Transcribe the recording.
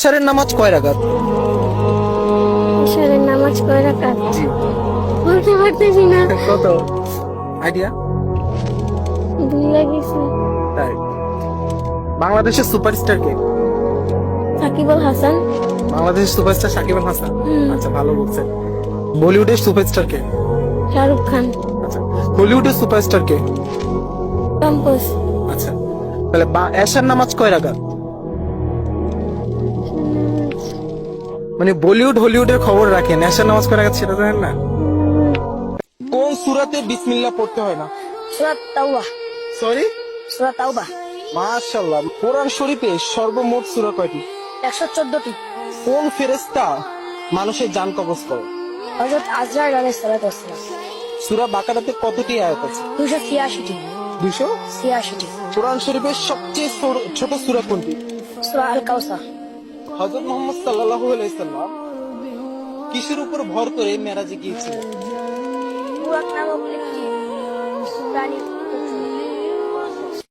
এশারের নামাজ কয় রাকাত? এশারের নামাজ কয় রাকাত? জি। বলতে পারতেছি না। কত আইডিয়া? ভুলে গেছি। তাই বাংলাদেশের সুপারস্টার কে? সাকিব আল হাসান। বাংলাদেশের সুপারস্টার সাকিব আল হাসান। আচ্ছা, ভালো বলছেন। বলিউডের সুপারস্টার কে? শাহরুখ খান। আচ্ছা, হলিউডের সুপারস্টার কে? Tom cruise. আচ্ছা, তাহলে এশার নামাজ কয় রাকাত? মানে বলিউড হলিউডের খবর রাখেন, এশার নামাজ কয় রাকাত সেটা জানেন না? কোন সূরাতে বিসমিল্লাহ পড়তে হয় না? সূরা তাওবা। সরি, সূরা তাওবা। মাশাআল্লাহ। কোরআন শরীফে সর্বমোট সূরা কয়টি? 114টি। কোন ফেরেশতা মানুষের জান কবজ করে? হযরত আজরাইল আলাইহিস সালাতু ওয়াস সালাম। সূরা বাকারাতে কতটি আয়াত আছে? 286টি। 286। 86টি। কোরআন শরীফের সবচেয়ে ছোট সূরা কোনটি? সূরা আল কাউসার। হযরত মুহাম্মদ সাল্লাল্লাহু আলাইহি সাল্লাম কিসের উপর ভর করে মেরাজে গিয়েছিলেন? বুরাক নামক একটি প্রাণী